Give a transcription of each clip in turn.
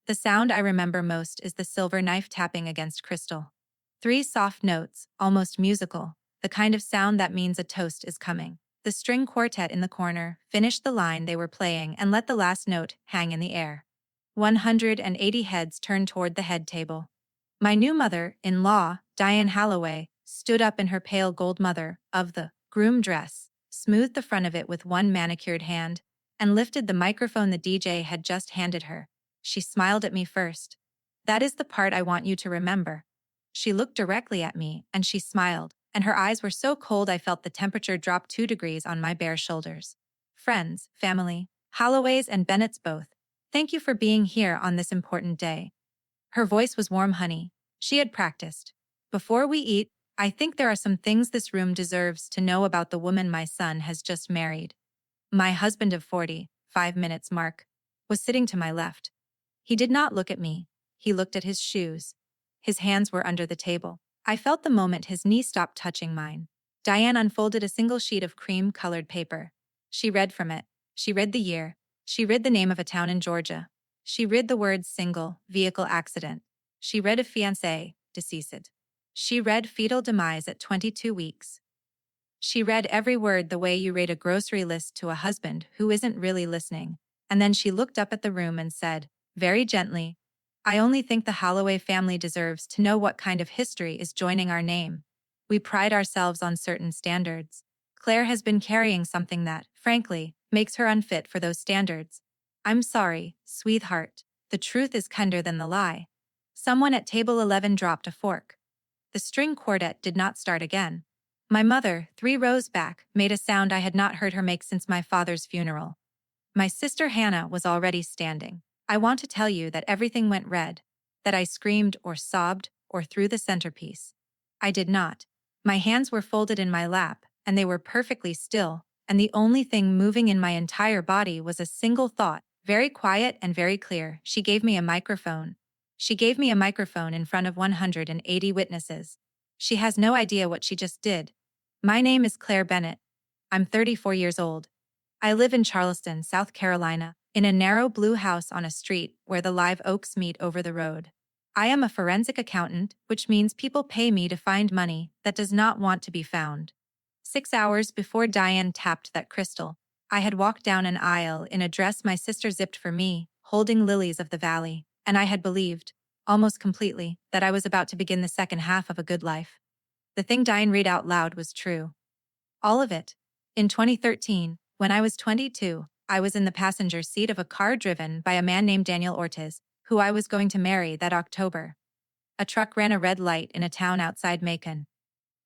The sound I remember most is the silver knife tapping against crystal. 3 soft notes, almost musical, the kind of sound that means a toast is coming. The string quartet in the corner finished the line they were playing and let the last note hang in the air. 180 heads turned toward the head table. My new mother-in-law, Diane Holloway, stood up in her pale gold mother of the groom dress, smoothed the front of it with one manicured hand, and lifted the microphone the DJ had just handed her. She smiled at me first. "That is the part I want you to remember." She looked directly at me, and she smiled, and her eyes were so cold I felt the temperature drop 2 degrees on my bare shoulders. "Friends, family, Holloways and Bennetts both, thank you for being here on this important day." Her voice was warm honey. She had practiced. "Before we eat, I think there are some things this room deserves to know about the woman my son has just married." My husband of 40, 5 minutes mark, was sitting to my left. He did not look at me. He looked at his shoes. His hands were under the table. I felt the moment his knee stopped touching mine. Diane unfolded a single sheet of cream-colored paper. She read from it. She read the year. She read the name of a town in Georgia. She read the words single, vehicle accident. She read a fiancé, deceased. She read fetal demise at 22 weeks. She read every word the way you read a grocery list to a husband who isn't really listening. And then she looked up at the room and said, very gently, "I only think the Holloway family deserves to know what kind of history is joining our name. We pride ourselves on certain standards. Claire has been carrying something that, frankly, makes her unfit for those standards. I'm sorry, sweetheart. The truth is kinder than the lie." Someone at table 11 dropped a fork. The string quartet did not start again. My mother, 3 rows back, made a sound I had not heard her make since my father's funeral. My sister Hannah was already standing. "I want to tell you that everything went red, that I screamed or sobbed or threw the centerpiece. I did not. My hands were folded in my lap, and they were perfectly still, and the only thing moving in my entire body was a single thought, very quiet and very clear. She gave me a microphone. She gave me a microphone in front of 180 witnesses. She has no idea what she just did. My name is Claire Bennett. I'm 34 years old. I live in Charleston, South Carolina, in a narrow blue house on a street where the live oaks meet over the road. I am a forensic accountant, which means people pay me to find money that does not want to be found." 6 hours before Diane tapped that crystal, I had walked down an aisle in a dress my sister zipped for me, holding lilies of the valley, and I had believed, almost completely, that I was about to begin the second half of a good life. The thing Diane read out loud was true. All of it. In 2013, when I was 22, I was in the passenger seat of a car driven by a man named Daniel Ortiz, who I was going to marry that October. A truck ran a red light in a town outside Macon.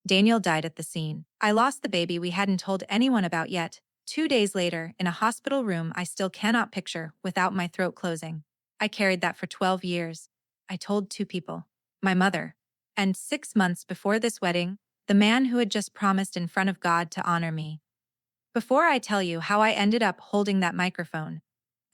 Daniel died at the scene. I lost the baby we hadn't told anyone about yet. 2 days later, in a hospital room I still cannot picture without my throat closing. I carried that for 12 years. I told 2 people. My mother. And 6 months before this wedding, the man who had just promised in front of God to honor me. Before I tell you how I ended up holding that microphone,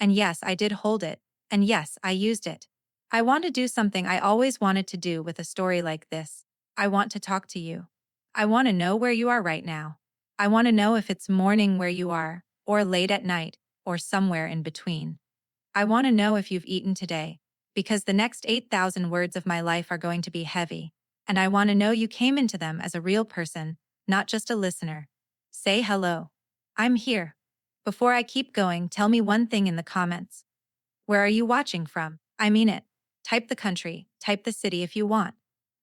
and yes, I did hold it, and yes, I used it, I want to do something I always wanted to do with a story like this. I want to talk to you. I want to know where you are right now. I want to know if it's morning where you are, or late at night, or somewhere in between. I want to know if you've eaten today, because the next 8,000 words of my life are going to be heavy, and I want to know you came into them as a real person, not just a listener. Say hello. I'm here. Before I keep going, tell me one thing in the comments. Where are you watching from? I mean it. Type the country, type the city if you want.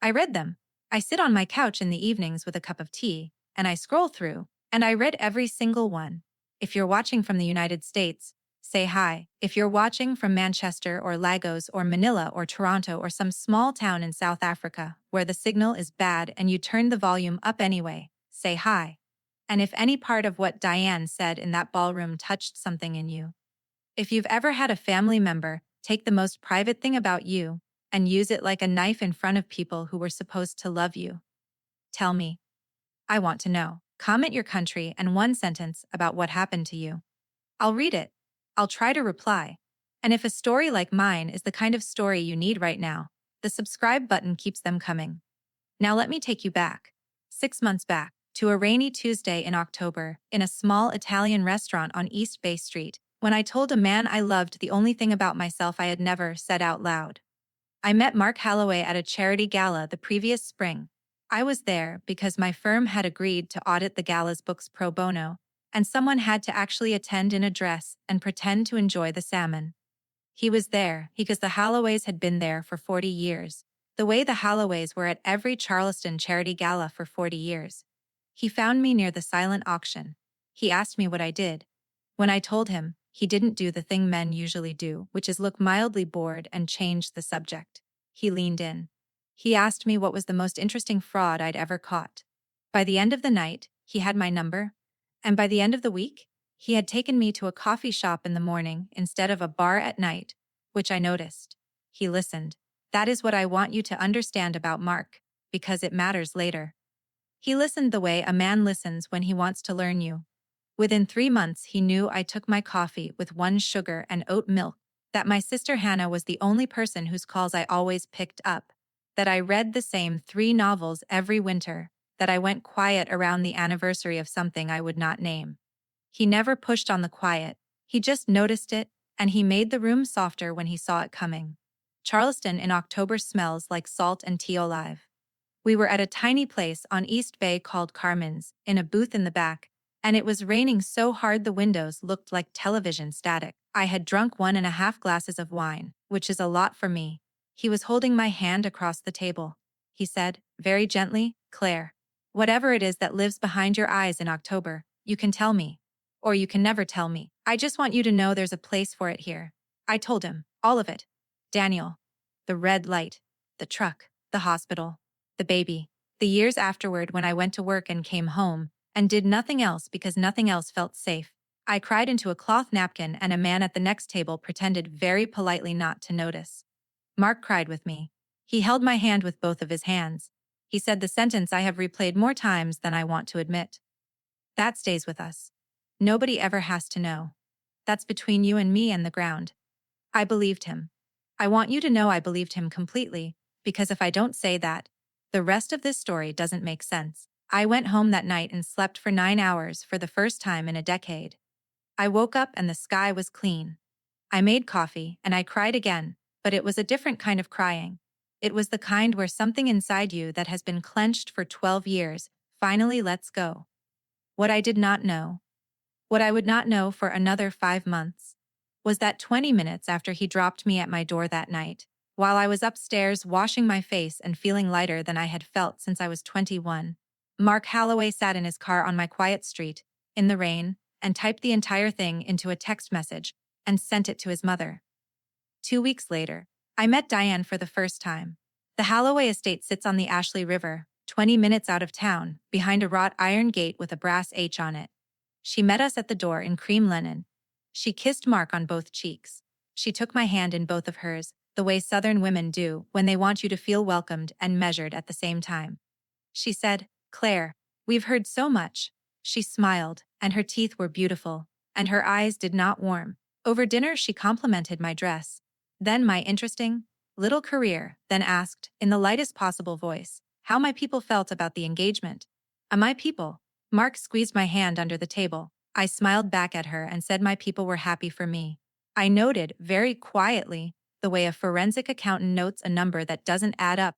I read them. I sit on my couch in the evenings with a cup of tea, and I scroll through, and I read every single one. If you're watching from the United States, say hi. If you're watching from Manchester or Lagos or Manila or Toronto or some small town in South Africa where the signal is bad and you turn the volume up anyway, say hi. And if any part of what Diane said in that ballroom touched something in you. If you've ever had a family member take the most private thing about you and use it like a knife in front of people who were supposed to love you. Tell me. I want to know. Comment your country and one sentence about what happened to you. I'll read it. I'll try to reply. And if a story like mine is the kind of story you need right now, the subscribe button keeps them coming. Now let me take you back. 6 months back, to a rainy Tuesday in October, in a small Italian restaurant on East Bay Street, When I told a man I loved the only thing about myself I had never said out loud. I met Mark Holloway at a charity gala the previous spring. I was there because my firm had agreed to audit the gala's books pro bono, and someone had to actually attend in a dress and pretend to enjoy the salmon. He was there because the Holloways had been there for 40 years, the way the Holloways were at every Charleston charity gala for 40 years. He found me near the silent auction. He asked me what I did. When I told him, he didn't do the thing men usually do, which is look mildly bored and change the subject. He leaned in. He asked me what was the most interesting fraud I'd ever caught. By the end of the night, he had my number, and by the end of the week, he had taken me to a coffee shop in the morning instead of a bar at night, which I noticed. He listened. That is what I want you to understand about Mark, because it matters later. He listened the way a man listens when he wants to learn you. Within 3 months, he knew I took my coffee with 1 sugar and oat milk, that my sister Hannah was the only person whose calls I always picked up, that I read the same 3 novels every winter, that I went quiet around the anniversary of something I would not name. He never pushed on the quiet, he just noticed it, and he made the room softer when he saw it coming. Charleston in October smells like salt and tea olive. We were at a tiny place on East Bay called Carmen's, in a booth in the back, and it was raining so hard the windows looked like television static. I had drunk 1.5 glasses of wine, which is a lot for me. He was holding my hand across the table. He said, very gently, Claire, whatever it is that lives behind your eyes in October, you can tell me. Or you can never tell me. I just want you to know there's a place for it here. I told him, all of it. Daniel. The red light. The truck. The hospital. The baby. The years afterward when I went to work and came home, and did nothing else because nothing else felt safe. I cried into a cloth napkin and a man at the next table pretended very politely not to notice. Mark cried with me. He held my hand with both of his hands. He said the sentence I have replayed more times than I want to admit. That stays with us. Nobody ever has to know. That's between you and me and the ground. I believed him. I want you to know I believed him completely, because if I don't say that, the rest of this story doesn't make sense. I went home that night and slept for 9 hours for the first time in a decade. I woke up and the sky was clean. I made coffee and I cried again, but it was a different kind of crying. It was the kind where something inside you that has been clenched for 12 years finally lets go. What I did not know, what I would not know for another 5 months, was that 20 minutes after he dropped me at my door that night, while I was upstairs washing my face and feeling lighter than I had felt since I was 21, Mark Holloway sat in his car on my quiet street, in the rain, and typed the entire thing into a text message and sent it to his mother. 2 weeks later, I met Diane for the first time. The Holloway estate sits on the Ashley River, 20 minutes out of town, behind a wrought iron gate with a brass H on it. She met us at the door in cream linen. She kissed Mark on both cheeks. She took my hand in both of hers, the way Southern women do when they want you to feel welcomed and measured at the same time. She said, Claire, we've heard so much. She smiled, and her teeth were beautiful, and her eyes did not warm. Over dinner she complimented my dress, then my interesting, little career, then asked, in the lightest possible voice, how my people felt about the engagement. My people? Mark squeezed my hand under the table. I smiled back at her and said my people were happy for me. I noted, very quietly, the way a forensic accountant notes a number that doesn't add up,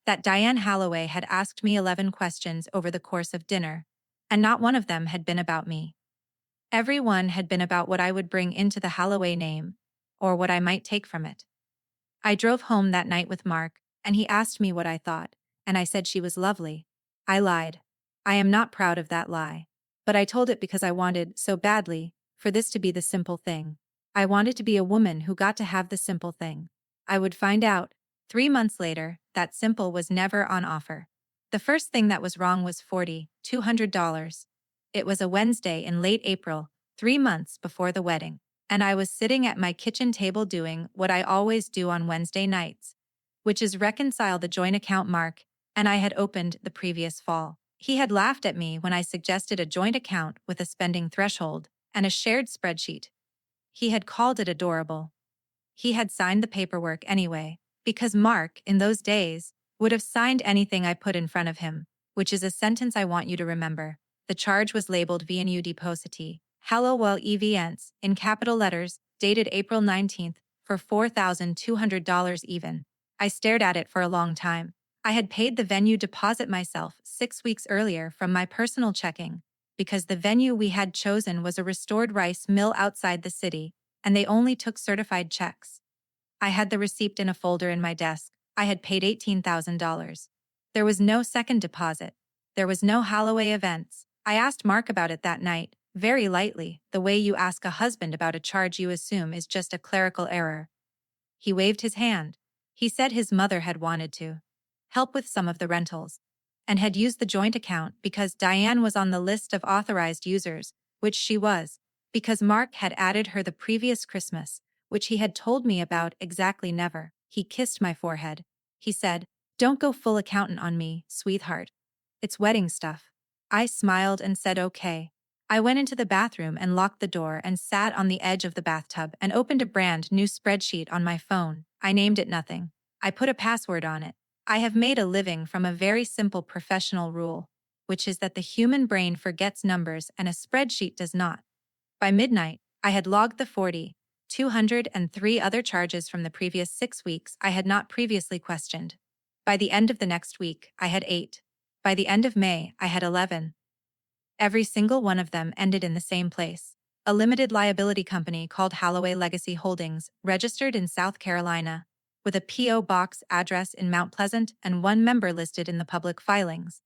that Diane Holloway had asked me 11 questions over the course of dinner, and not one of them had been about me. Every one had been about what I would bring into the Holloway name, or what I might take from it. I drove home that night with Mark, and he asked me what I thought, and I said she was lovely. I lied. I am not proud of that lie. But I told it because I wanted, so badly, for this to be the simple thing. I wanted to be a woman who got to have the simple thing. I would find out, 3 months later, that simple was never on offer. The first thing that was wrong was $200. It was a Wednesday in late April, 3 months before the wedding, and I was sitting at my kitchen table doing what I always do on Wednesday nights, which is reconcile the joint account Mark and I had opened the previous fall. He had laughed at me when I suggested a joint account with a spending threshold and a shared spreadsheet. He had called it adorable. He had signed the paperwork anyway, because Mark, in those days, would have signed anything I put in front of him, which is a sentence I want you to remember. The charge was labeled venu depositi, Hallowell events, in capital letters, dated April 19th, for $4,200 even. I stared at it for a long time. I had paid the venue deposit myself 6 weeks earlier from my personal checking, because the venue we had chosen was a restored rice mill outside the city, and they only took certified checks. I had the receipt in a folder in my desk. I had paid $18,000. There was no second deposit. There was no Halloway events. I asked Mark about it that night, very lightly, the way you ask a husband about a charge you assume is just a clerical error. He waved his hand. He said his mother had wanted to help with some of the rentals and had used the joint account because Diane was on the list of authorized users, which she was, because Mark had added her the previous Christmas, which he had told me about exactly never. He kissed my forehead. He said, "Don't go full accountant on me, sweetheart. It's wedding stuff." I smiled and said okay. I went into the bathroom and locked the door and sat on the edge of the bathtub and opened a brand new spreadsheet on my phone. I named it nothing. I put a password on it. I have made a living from a very simple professional rule, which is that the human brain forgets numbers and a spreadsheet does not. By midnight, I had logged the 203 other charges from the previous 6 weeks I had not previously questioned. By the end of the next week, I had 8. By the end of May, I had 11. Every single one of them ended in the same place. A limited liability company called Halloway Legacy Holdings, registered in South Carolina, with a P.O. Box address in Mount Pleasant and one member listed in the public filings.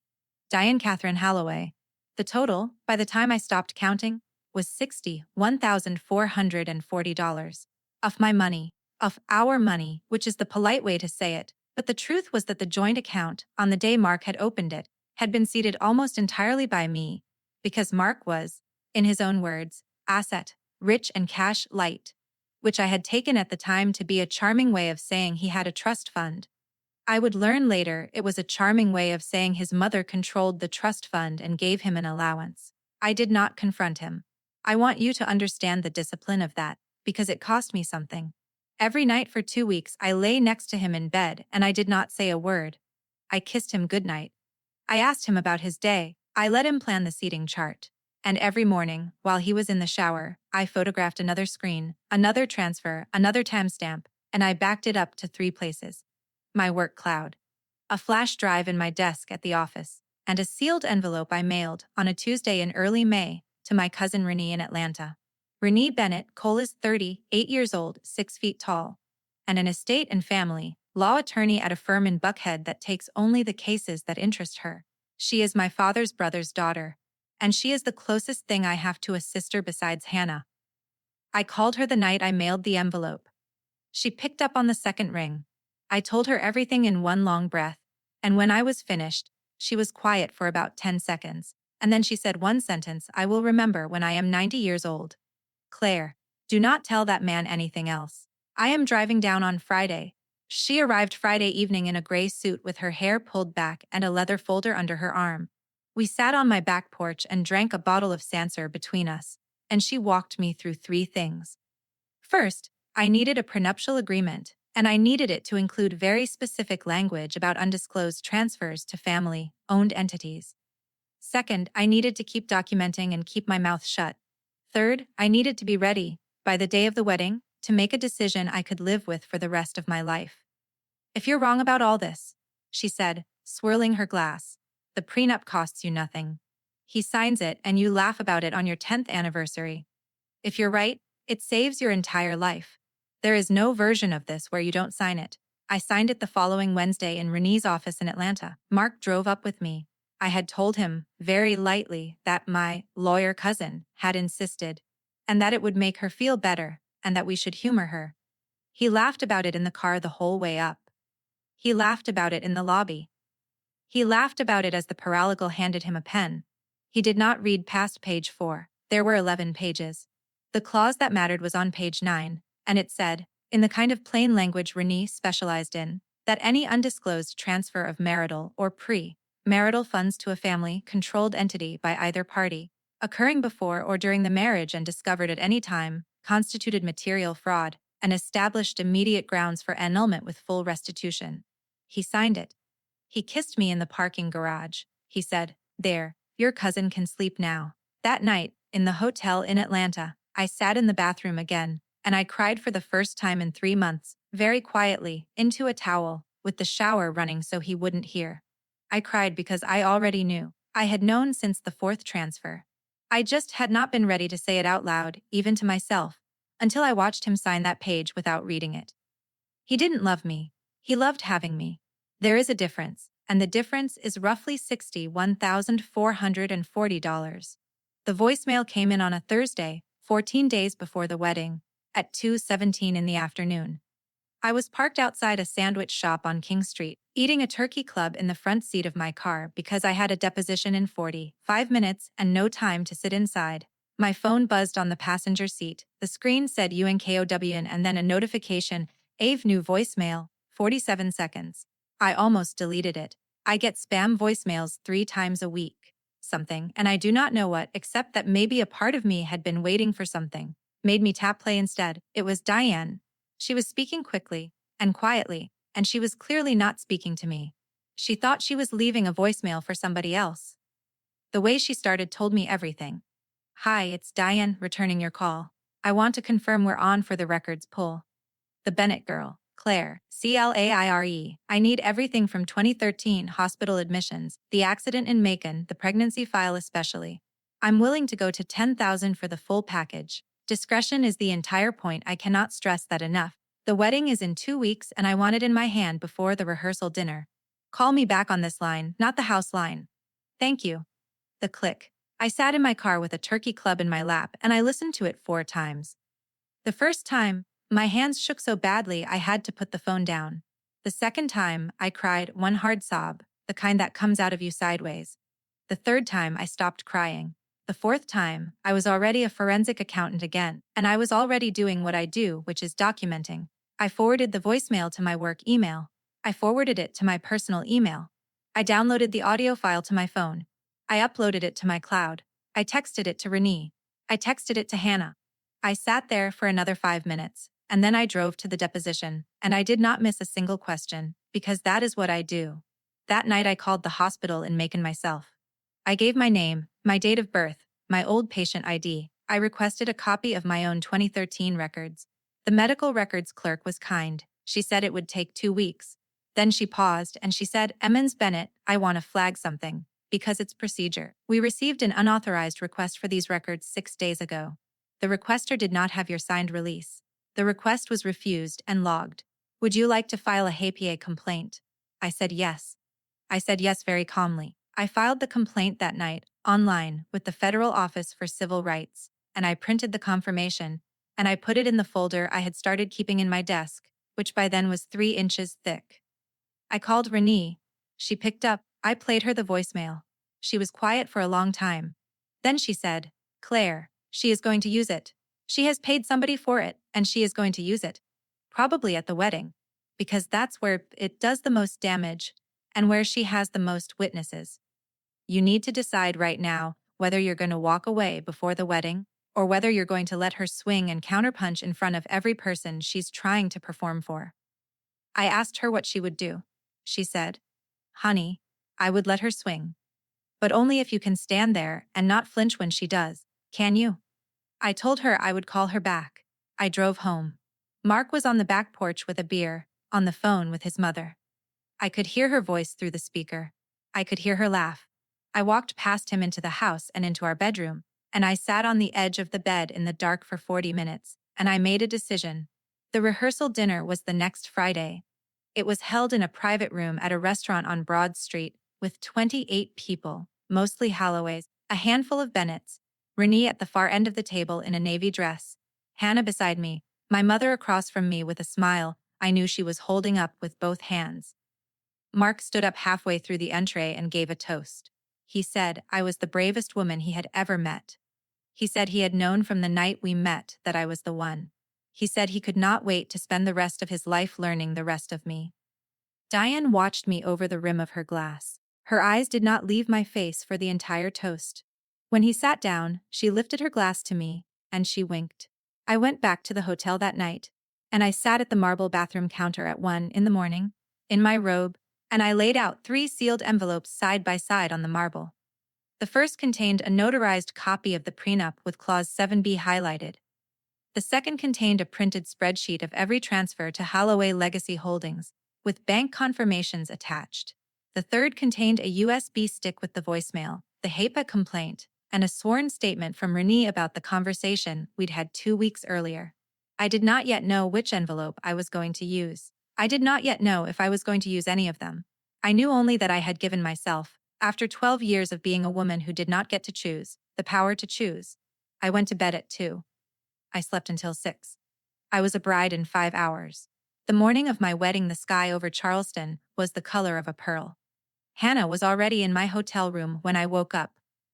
Diane Catherine Halloway. The total, by the time I stopped counting, was $61,440. Of my money. Of our money, which is the polite way to say it, but the truth was that the joint account, on the day Mark had opened it, had been seeded almost entirely by me, because Mark was, in his own words, asset, rich and cash light, which I had taken at the time to be a charming way of saying he had a trust fund. I would learn later it was a charming way of saying his mother controlled the trust fund and gave him an allowance. I did not confront him. I want you to understand the discipline of that, because it cost me something. Every night for 2 weeks I lay next to him in bed and I did not say a word. I kissed him goodnight. I asked him about his day. I let him plan the seating chart. And every morning, while he was in the shower, I photographed another screen, another transfer, another timestamp, and I backed it up to 3 places. My work cloud, a flash drive in my desk at the office, and a sealed envelope I mailed on a Tuesday in early May to my cousin Renee in Atlanta. Renee Bennett Cole is 38 years old, 6 feet tall, and an estate and family law attorney at a firm in Buckhead that takes only the cases that interest her. She is my father's brother's daughter, and she is the closest thing I have to a sister besides Hannah. I called her the night I mailed the envelope. She picked up on the second ring. I told her everything in one long breath, and when I was finished, she was quiet for about 10 seconds, and then she said one sentence I will remember when I am 90 years old. "Claire, do not tell that man anything else. I am driving down on Friday." She arrived Friday evening in a gray suit with her hair pulled back and a leather folder under her arm. We sat on my back porch and drank a bottle of Sancerre between us, and she walked me through 3 things. First, I needed a prenuptial agreement, and I needed it to include very specific language about undisclosed transfers to family-owned entities. Second, I needed to keep documenting and keep my mouth shut. Third, I needed to be ready, by the day of the wedding, to make a decision I could live with for the rest of my life. "If you're wrong about all this," she said, swirling her glass, "the prenup costs you nothing. He signs it and you laugh about it on your 10th anniversary. If you're right, it saves your entire life. There is no version of this where you don't sign it." I signed it the following Wednesday in Renee's office in Atlanta. Mark drove up with me. I had told him, very lightly, that my lawyer cousin had insisted, and that it would make her feel better, and that we should humor her. He laughed about it in the car the whole way up. He laughed about it in the lobby. He laughed about it as the paralegal handed him a pen. He did not read past page 4. There were 11 pages. The clause that mattered was on page 9, and it said, in the kind of plain language Renee specialized in, that any undisclosed transfer of marital or pre-marital funds to a family-controlled entity by either party, occurring before or during the marriage and discovered at any time, constituted material fraud and established immediate grounds for annulment with full restitution. He signed it. He kissed me in the parking garage. He said, "There, your cousin can sleep now." That night, In the hotel in Atlanta, I sat in the bathroom again, and I cried for the first time in 3 months, very quietly, into a towel, with the shower running so he wouldn't hear. I cried because I already knew. I had known since the fourth transfer. I just had not been ready to say it out loud, even to myself, until I watched him sign that page without reading it. He didn't love me. He loved having me. There is a difference, and the difference is roughly $61,440. The voicemail came in on a Thursday, 14 days before the wedding, at 2:17 in the afternoon. I was parked outside a sandwich shop on King Street, eating a turkey club in the front seat of my car because I had a deposition in 45 minutes and no time to sit inside. My phone buzzed on the passenger seat. The screen said UNKOWN and then a notification, AVE new voicemail, 47 seconds. I almost deleted it. I get spam voicemails 3 times a week. Something, and I do not know what, except that maybe a part of me had been waiting for something, made me tap play instead. It was Diane. She was speaking quickly and quietly, and she was clearly not speaking to me. She thought she was leaving a voicemail for somebody else. The way she started told me everything. Hi, it's Diane, returning your call. I want to confirm we're on for the records pull. The Bennett girl, Claire, Claire. I need everything from 2013 hospital admissions, the accident in Macon, the pregnancy file especially. I'm willing to go to 10,000 for the full package. Discretion is the entire point. I cannot stress that enough. The wedding is in 2 weeks and I want it in my hand before the rehearsal dinner. Call me back on this line, not the house line. Thank you. The click. I sat in my car with a turkey club in my lap and I listened to it 4 times. The first time, my hands shook so badly I had to put the phone down. The second time, I cried one hard sob, the kind that comes out of you sideways. The third time, I stopped crying. The fourth time, I was already a forensic accountant again, and I was already doing what I do, which is documenting. I forwarded the voicemail to my work email. I forwarded it to my personal email. I downloaded the audio file to my phone. I uploaded it to my cloud. I texted it to Renee. I texted it to Hannah. I sat there for another 5 minutes, and then I drove to the deposition, and I did not miss a single question, because that is what I do. That night I called the hospital in Macon myself. I gave my name, my date of birth, my old patient ID. I requested a copy of my own 2013 records. The medical records clerk was kind. She said it would take 2 weeks. Then she paused and she said, Emmons Bennett, I want to flag something, because it's procedure. We received an unauthorized request for these records 6 days ago. The requester did not have your signed release. The request was refused and logged. Would you like to file a HAPA complaint? I said yes. I said yes very calmly. I filed the complaint that night, online, with the Federal Office for Civil Rights, and I printed the confirmation, and I put it in the folder I had started keeping in my desk, which by then was 3 inches thick. I called Renee. She picked up. I played her the voicemail. She was quiet for a long time. Then she said, Claire, she is going to use it. She has paid somebody for it, and she is going to use it. Probably at the wedding. Because that's where it does the most damage, and where she has the most witnesses. You need to decide right now whether you're going to walk away before the wedding, or whether you're going to let her swing and counterpunch in front of every person she's trying to perform for. I asked her what she would do. She said, Honey, I would let her swing. But only if you can stand there and not flinch when she does, can you? I told her I would call her back. I drove home. Mark was on the back porch with a beer, on the phone with his mother. I could hear her voice through the speaker. I could hear her laugh. I walked past him into the house and into our bedroom, and I sat on the edge of the bed in the dark for 40 minutes, and I made a decision. The rehearsal dinner was the next Friday. It was held in a private room at a restaurant on Broad Street, with 28 people, mostly Halloways, a handful of Bennetts, Renee at the far end of the table in a navy dress, Hannah beside me, my mother across from me with a smile I knew she was holding up with both hands. Mark stood up halfway through the entree and gave a toast. He said I was the bravest woman he had ever met. He said he had known from the night we met that I was the one. He said he could not wait to spend the rest of his life learning the rest of me. Diane watched me over the rim of her glass. Her eyes did not leave my face for the entire toast. When he sat down, she lifted her glass to me, and she winked. I went back to the hotel that night, and I sat at the marble bathroom counter at 1 in the morning, in my robe, and I laid out 3 sealed envelopes side by side on the marble. The first contained a notarized copy of the prenup with Clause 7B highlighted. The second contained a printed spreadsheet of every transfer to Holloway Legacy Holdings, with bank confirmations attached. The third contained a USB stick with the voicemail, the HEPA complaint, and a sworn statement from Renee about the conversation we'd had 2 weeks earlier. I did not yet know which envelope I was going to use. I did not yet know if I was going to use any of them. I knew only that I had given myself, after 12 years of being a woman who did not get to choose, the power to choose. I went to bed at 2. I slept until 6. I was a bride in 5 hours. The morning of my wedding, the sky over Charleston was the color of a pearl. Hannah was already in my hotel room when I woke up.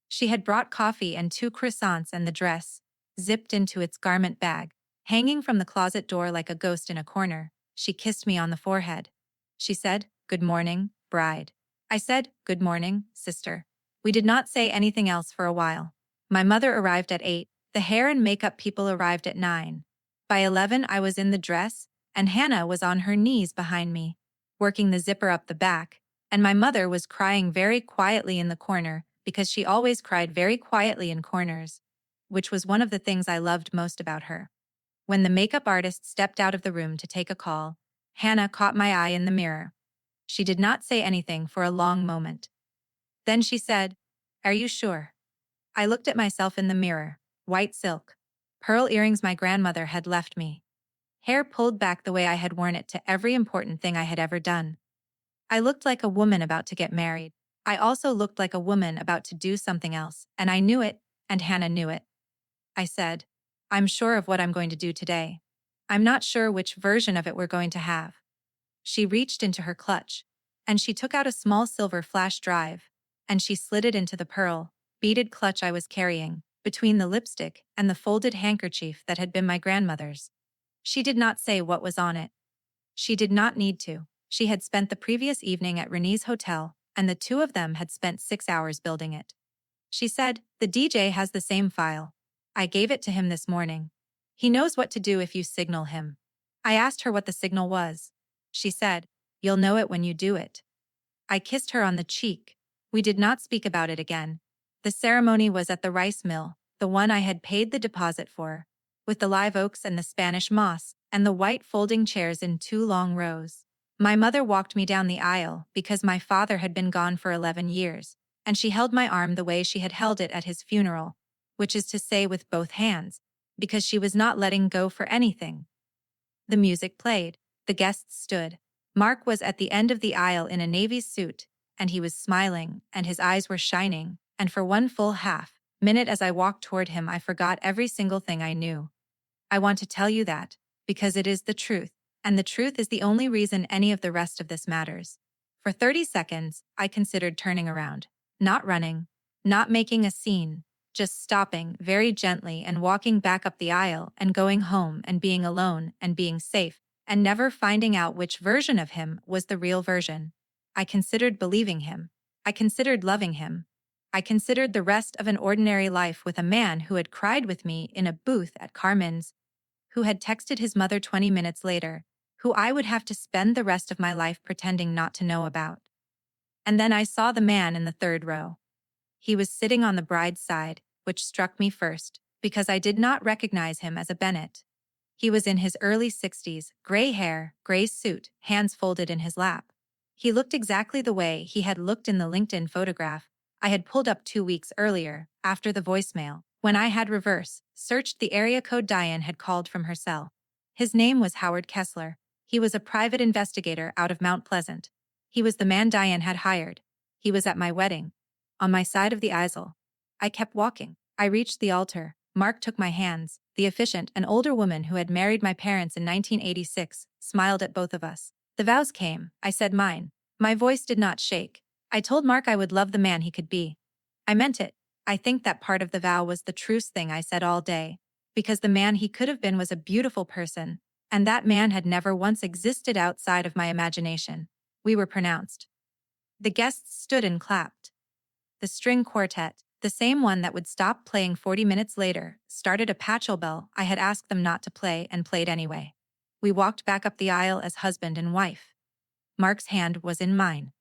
She had brought coffee and 2 croissants, and the dress, zipped into its garment bag, hanging from the closet door like a ghost in a corner. She kissed me on the forehead. She said, "Good morning, bride." I said, "Good morning, sister." We did not say anything else for a while. My mother arrived at 8. The hair and makeup people arrived at 9. By 11 I was in the dress, and Hannah was on her knees behind me, working the zipper up the back, and my mother was crying very quietly in the corner because she always cried very quietly in corners, which was one of the things I loved most about her. When the makeup artist stepped out of the room to take a call, Hannah caught my eye in the mirror. She did not say anything for a long moment. Then she said, "Are you sure?" I looked at myself in the mirror. White silk, pearl earrings my grandmother had left me, hair pulled back the way I had worn it to every important thing I had ever done. I looked like a woman about to get married. I also looked like a woman about to do something else, and I knew it, and Hannah knew it. I said, "I'm sure of what I'm going to do today. I'm not sure which version of it we're going to have." She reached into her clutch, and she took out a small silver flash drive, and she slid it into the pearl, beaded clutch I was carrying, between the lipstick and the folded handkerchief that had been my grandmother's. She did not say what was on it. She did not need to. She had spent the previous evening at Renee's hotel, and the two of them had spent 6 hours building it. She said, "The DJ has the same file. I gave it to him this morning. He knows what to do if you signal him." I asked her what the signal was. She said, "You'll know it when you do it." I kissed her on the cheek. We did not speak about it again. The ceremony was at the rice mill, the one I had paid the deposit for, with the live oaks and the Spanish moss, and the white folding chairs in 2 long rows. My mother walked me down the aisle because my father had been gone for 11 years, and she held my arm the way she had held it at his funeral, which is to say with both hands, because she was not letting go for anything. The music played. The guests stood. Mark was at the end of the aisle in a navy suit, and he was smiling, and his eyes were shining, and for one full half-minute as I walked toward him I forgot every single thing I knew. I want to tell you that, because it is the truth, and the truth is the only reason any of the rest of this matters. For 30 seconds, I considered turning around, not running, not making a scene, just stopping very gently and walking back up the aisle and going home and being alone and being safe, and never finding out which version of him was the real version. I considered believing him. I considered loving him. I considered the rest of an ordinary life with a man who had cried with me in a booth at Carmen's, who had texted his mother 20 minutes later, who I would have to spend the rest of my life pretending not to know about. And then I saw the man in the 3rd row. He was sitting on the bride's side, which struck me first, because I did not recognize him as a Bennett. He was in his early 60s, gray hair, gray suit, hands folded in his lap. He looked exactly the way he had looked in the LinkedIn photograph I had pulled up 2 weeks earlier, after the voicemail, when I had searched the area code Diane had called from her cell. His name was Howard Kessler. He was a private investigator out of Mount Pleasant. He was the man Diane had hired. He was at my wedding, on my side of the aisle. I kept walking. I reached the altar. Mark took my hands. The efficient, an older woman who had married my parents in 1986, smiled at both of us. The vows came. I said mine. My voice did not shake. I told Mark I would love the man he could be. I meant it. I think that part of the vow was the truest thing I said all day, because the man he could have been was a beautiful person, and that man had never once existed outside of my imagination. We were pronounced. The guests stood and clapped. The string quartet, the same one that would stop playing 40 minutes later, started a patchel bell I had asked them not to play and played anyway. We walked back up the aisle as husband and wife. Mark's hand was in mine.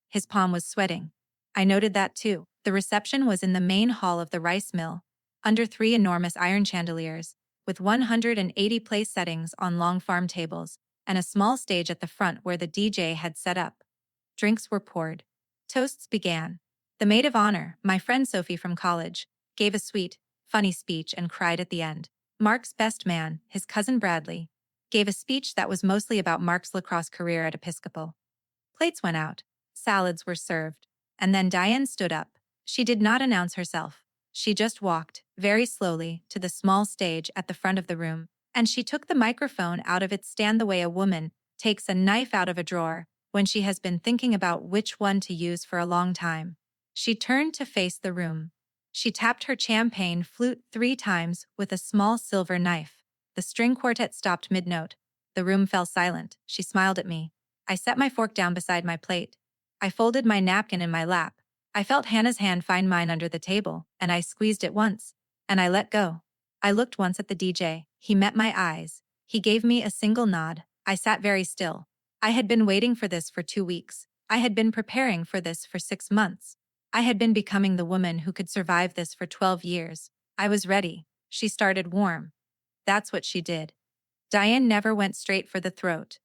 His palm was sweating. I noted that too. The reception was in the main hall of the rice mill, under 3 enormous iron chandeliers, with 180 place settings on long farm tables, and a small stage at the front where the DJ had set up. Drinks were poured. Toasts began. The maid of honor, my friend Sophie from college, gave a sweet, funny speech and cried at the end. Mark's best man, his cousin Bradley, gave a speech that was mostly about Mark's lacrosse career at Episcopal. Plates went out. Salads were served. And then Diane stood up. She did not announce herself. She just walked, very slowly, to the small stage at the front of the room, and she took the microphone out of its stand the way a woman takes a knife out of a drawer when she has been thinking about which one to use for a long time. She turned to face the room. She tapped her champagne flute 3 times with a small silver knife. The string quartet stopped mid-note. The room fell silent. She smiled at me. I set my fork down beside my plate. I folded my napkin in my lap. I felt Hannah's hand find mine under the table, and I squeezed it once. And I let go. I looked once at the DJ. He met my eyes. He gave me a single nod. I sat very still. I had been waiting for this for 2 weeks. I had been preparing for this for 6 months. I had been becoming the woman who could survive this for 12 years. I was ready. She started warm. That's what she did. Diane never went straight for the throat.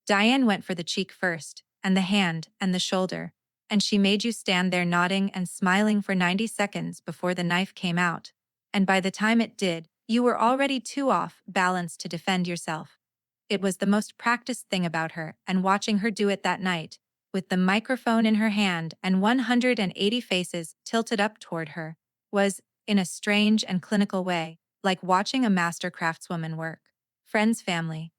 Diane went for the cheek first, and the hand, and the shoulder, and she made you stand there nodding and smiling for 90 seconds before the knife came out. And by the time it did, you were already too off balance to defend yourself. It was the most practiced thing about her, and watching her do it that night, with the microphone in her hand and 180 faces tilted up toward her, was, in a strange and clinical way, like watching a master craftswoman work. Friends, family,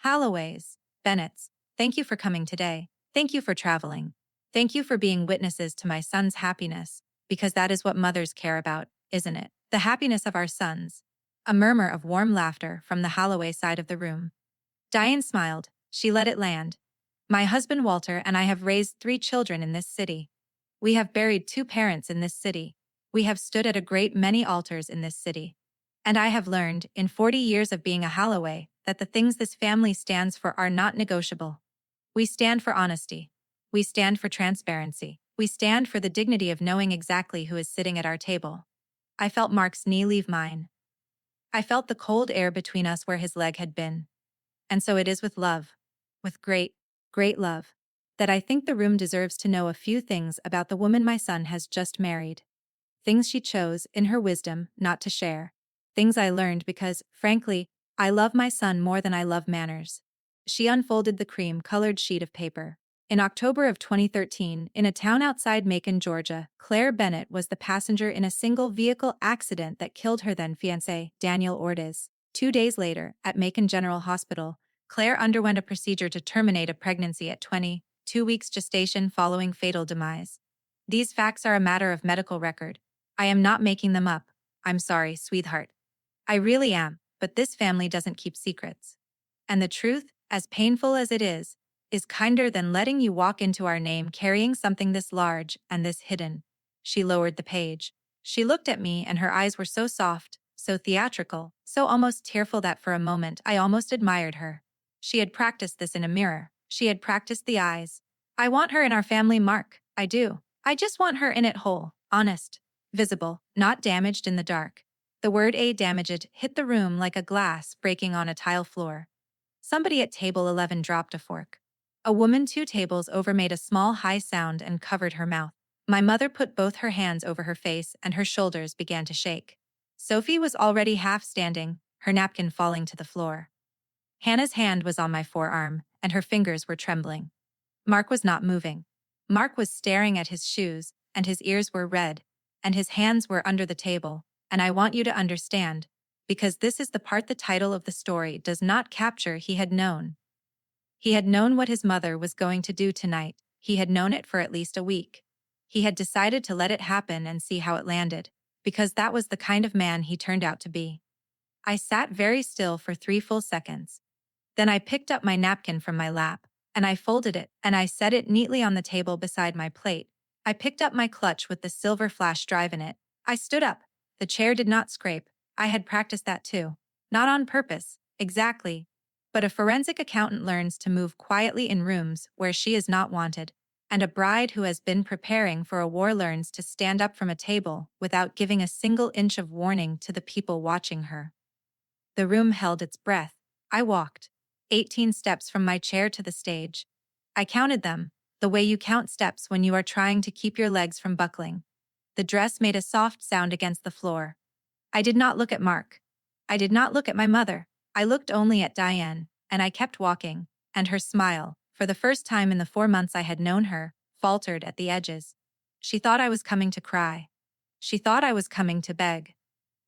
Halloways, Bennetts, thank you for coming today. Thank you for traveling. Thank you for being witnesses to my son's happiness, because that is what mothers care about, isn't it? The happiness of our sons. A murmur of warm laughter from the Holloway side of the room. Diane smiled. She let it land. My husband Walter and I have raised 3 children in this city. We have buried 2 parents in this city. We have stood at a great many altars in this city. And I have learned, in 40 years of being a Holloway, that the things this family stands for are not negotiable. We stand for honesty. We stand for transparency. We stand for the dignity of knowing exactly who is sitting at our table. I felt Mark's knee leave mine. I felt the cold air between us where his leg had been. And so it is with love, with great, great love, that I think the room deserves to know a few things about the woman my son has just married. Things she chose, in her wisdom, not to share. Things I learned because, frankly, I love my son more than I love manners. She unfolded the cream-colored sheet of paper. In October of 2013, in a town outside Macon, Georgia, Claire Bennett was the passenger in a single-vehicle accident that killed her then-fiancé, Daniel Ortiz. 2 days later, at Macon General Hospital, Claire underwent a procedure to terminate a pregnancy at 22 weeks gestation following fatal demise. These facts are a matter of medical record. I am not making them up. I'm sorry, sweetheart. I really am, but this family doesn't keep secrets. And the truth, as painful as it is kinder than letting you walk into our name carrying something this large and this hidden. She lowered the page. She looked at me and her eyes were so soft, so theatrical, so almost tearful that for a moment I almost admired her. She had practiced this in a mirror. She had practiced the eyes. I want her in our family, Mark. I do. I just want her in it whole, honest, visible, not damaged in the dark. The word damaged hit the room like a glass breaking on a tile floor. Somebody at table 11 dropped a fork. A woman 2 tables over made a small high sound and covered her mouth. My mother put both her hands over her face and her shoulders began to shake. Sophie was already half standing, her napkin falling to the floor. Hannah's hand was on my forearm, and her fingers were trembling. Mark was not moving. Mark was staring at his shoes, and his ears were red, and his hands were under the table, and I want you to understand, because this is the part the title of the story does not capture. He had known. He had known what his mother was going to do tonight. He had known it for at least a week. He had decided to let it happen and see how it landed, because that was the kind of man he turned out to be. I sat very still for 3 full seconds. Then I picked up my napkin from my lap, and I folded it, and I set it neatly on the table beside my plate. I picked up my clutch with the silver flash drive in it. I stood up. The chair did not scrape. I had practiced that too. Not on purpose, exactly. But a forensic accountant learns to move quietly in rooms where she is not wanted. And a bride who has been preparing for a war learns to stand up from a table without giving a single inch of warning to the people watching her. The room held its breath. I walked 18 steps from my chair to the stage. I counted them, the way you count steps when you are trying to keep your legs from buckling. The dress made a soft sound against the floor. I did not look at Mark. I did not look at my mother. I looked only at Diane, and I kept walking, and her smile, for the first time in the 4 months I had known her, faltered at the edges. She thought I was coming to cry. She thought I was coming to beg.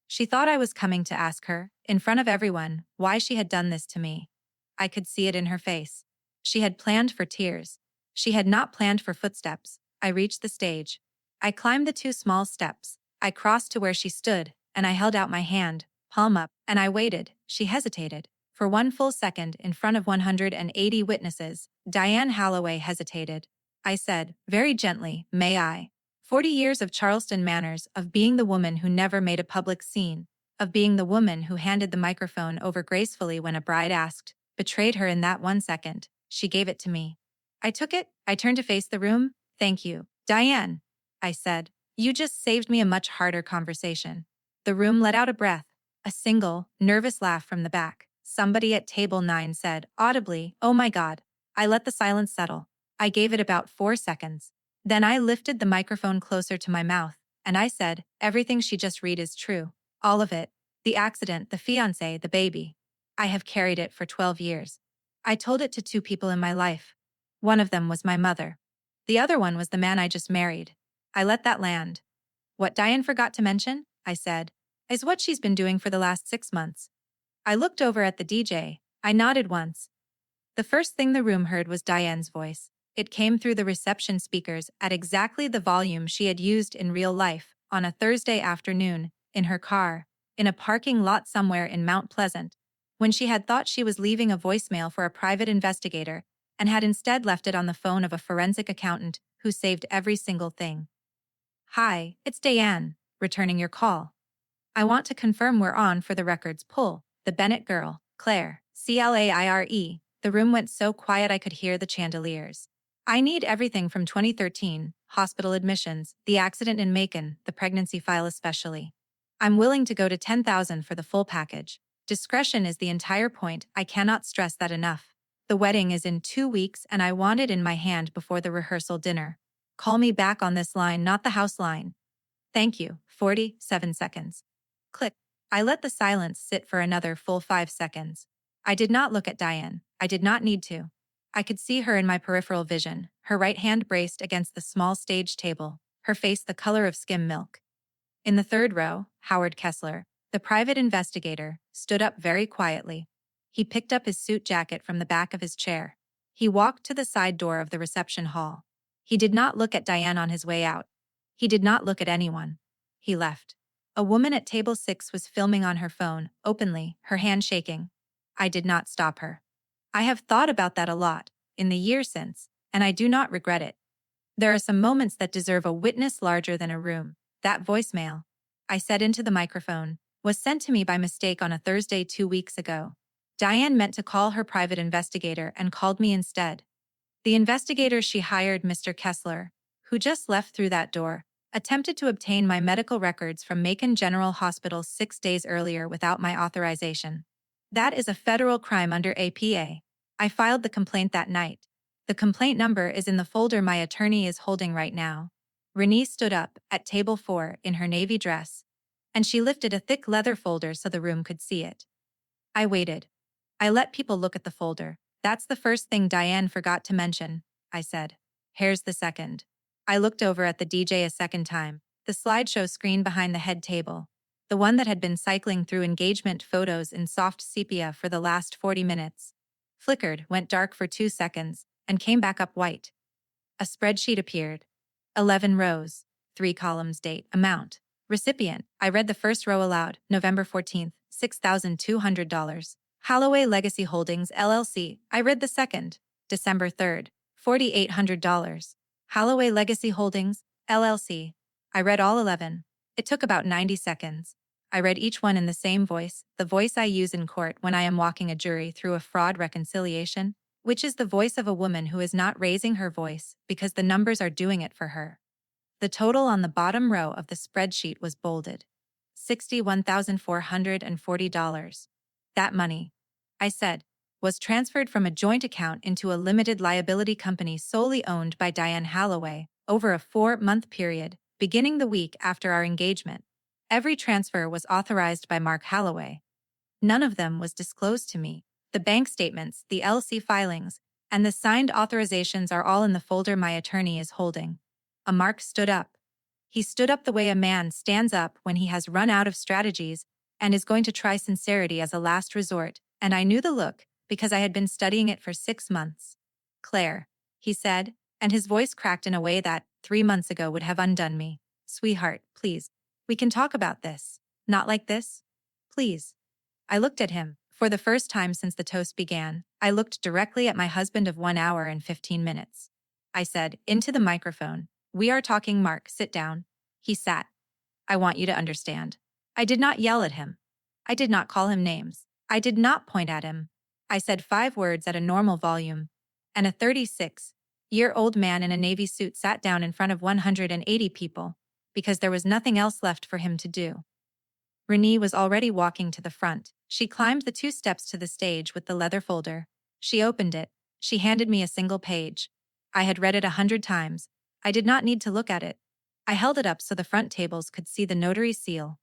She thought I was coming to ask her, in front of everyone, why she had done this to me. I could see it in her face. She had planned for tears. She had not planned for footsteps. I reached the stage. I climbed the 2 small steps. I crossed to where she stood, and I held out my hand, palm up, and I waited. She hesitated. For 1 full second in front of 180 witnesses, Diane Holloway hesitated. I said, very gently, may I? 40 years of Charleston manners, of being the woman who never made a public scene, of being the woman who handed the microphone over gracefully when a bride asked, betrayed her in that 1 second. She gave it to me. I took it, I turned to face the room. Thank you, Diane, I said. You just saved me a much harder conversation. The room let out a breath, a single, nervous laugh from the back. Somebody at table 9 said, audibly, oh my God. I let the silence settle. I gave it about 4 seconds. Then I lifted the microphone closer to my mouth, and I said, everything she just read is true. All of it. The accident, the fiancé, the baby. I have carried it for 12 years. I told it to 2 people in my life. One of them was my mother. The other one was the man I just married. I let that land. What Diane forgot to mention, I said, is what she's been doing for the last 6 months. I looked over at the DJ. I nodded once. The first thing the room heard was Diane's voice. It came through the reception speakers at exactly the volume she had used in real life, on a Thursday afternoon, in her car, in a parking lot somewhere in Mount Pleasant, when she had thought she was leaving a voicemail for a private investigator and had instead left it on the phone of a forensic accountant who saved every single thing. Hi, it's Diane, returning your call. I want to confirm we're on for the records pull. The Bennett girl, Claire, Claire. The room went so quiet I could hear the chandeliers. I need everything from 2013, hospital admissions, the accident in Macon, the pregnancy file especially. I'm willing to go to 10,000 for the full package. Discretion is the entire point, I cannot stress that enough. The wedding is in 2 weeks and I want it in my hand before the rehearsal dinner. Call me back on this line, not the house line. Thank you, 47 seconds. Click. I let the silence sit for another full 5 seconds. I did not look at Diane. I did not need to. I could see her in my peripheral vision, her right hand braced against the small stage table, her face the color of skim milk. In the 3rd row, Howard Kessler, the private investigator, stood up very quietly. He picked up his suit jacket from the back of his chair. He walked to the side door of the reception hall. He did not look at Diane on his way out. He did not look at anyone. He left. A woman at table 6 was filming on her phone, openly, her hand shaking. I did not stop her. I have thought about that a lot, in the years since, and I do not regret it. There are some moments that deserve a witness larger than a room. That voicemail, I said into the microphone, was sent to me by mistake on a Thursday 2 weeks ago. Diane meant to call her private investigator and called me instead. The investigator she hired, Mr. Kessler, who just left through that door, attempted to obtain my medical records from Macon General Hospital 6 days earlier without my authorization. That is a federal crime under APA. I filed the complaint that night. The complaint number is in the folder my attorney is holding right now. Renee stood up, at table 4, in her navy dress, and she lifted a thick leather folder so the room could see it. I waited. I let people look at the folder. That's the first thing Diane forgot to mention, I said. Here's the second. I looked over at the DJ a second time, the slideshow screen behind the head table, the one that had been cycling through engagement photos in soft sepia for the last 40 minutes. Flickered, went dark for 2 seconds, and came back up white. A spreadsheet appeared. 11 rows, 3 columns, date, amount, recipient. I read the first row aloud, November 14th, $6,200. Holloway Legacy Holdings, LLC. I read the second, December 3rd, $4,800. Holloway Legacy Holdings, LLC. I read all 11. It took about 90 seconds. I read each one in the same voice, the voice I use in court when I am walking a jury through a fraud reconciliation. which is the voice of a woman who is not raising her voice because the numbers are doing it for her. The total on the bottom row of the spreadsheet was bolded. $61,440. That money, I said, was transferred from a joint account into a limited liability company solely owned by Diane Holloway over a 4-month period, beginning the week after our engagement. Every transfer was authorized by Mark Holloway. None of them was disclosed to me. The bank statements, the LC filings, and the signed authorizations are all in the folder my attorney is holding. Mark stood up. He stood up the way a man stands up when he has run out of strategies and is going to try sincerity as a last resort, and I knew the look because I had been studying it for 6 months. Claire, he said, and his voice cracked in a way that, 3 months ago, would have undone me. Sweetheart, please. We can talk about this. Not like this? Please. I looked at him. For the first time since the toast began, I looked directly at my husband of 1 hour and 15 minutes. I said, into the microphone, "We are talking, Mark, sit down." He sat. I want you to understand. I did not yell at him. I did not call him names. I did not point at him. I said 5 words at a normal volume, and a 36-year-old man in a navy suit sat down in front of 180 people, because there was nothing else left for him to do. Renee was already walking to the front. She climbed the 2 steps to the stage with the leather folder. She opened it. She handed me a single page. I had read it 100 times. I did not need to look at it. I held it up so the front tables could see the notary seal.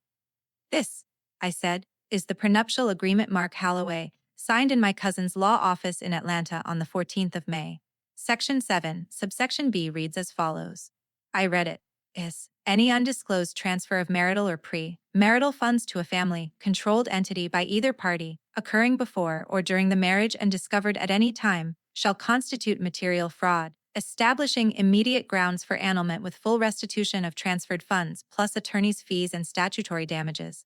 "This," I said, "is the prenuptial agreement Mark Holloway signed in my cousin's law office in Atlanta on the 14th of May. Section 7, subsection B reads as follows." I read it. "Is any undisclosed transfer of marital or pre-marital funds to a family-controlled entity by either party, occurring before or during the marriage and discovered at any time, shall constitute material fraud, establishing immediate grounds for annulment with full restitution of transferred funds plus attorney's fees and statutory damages."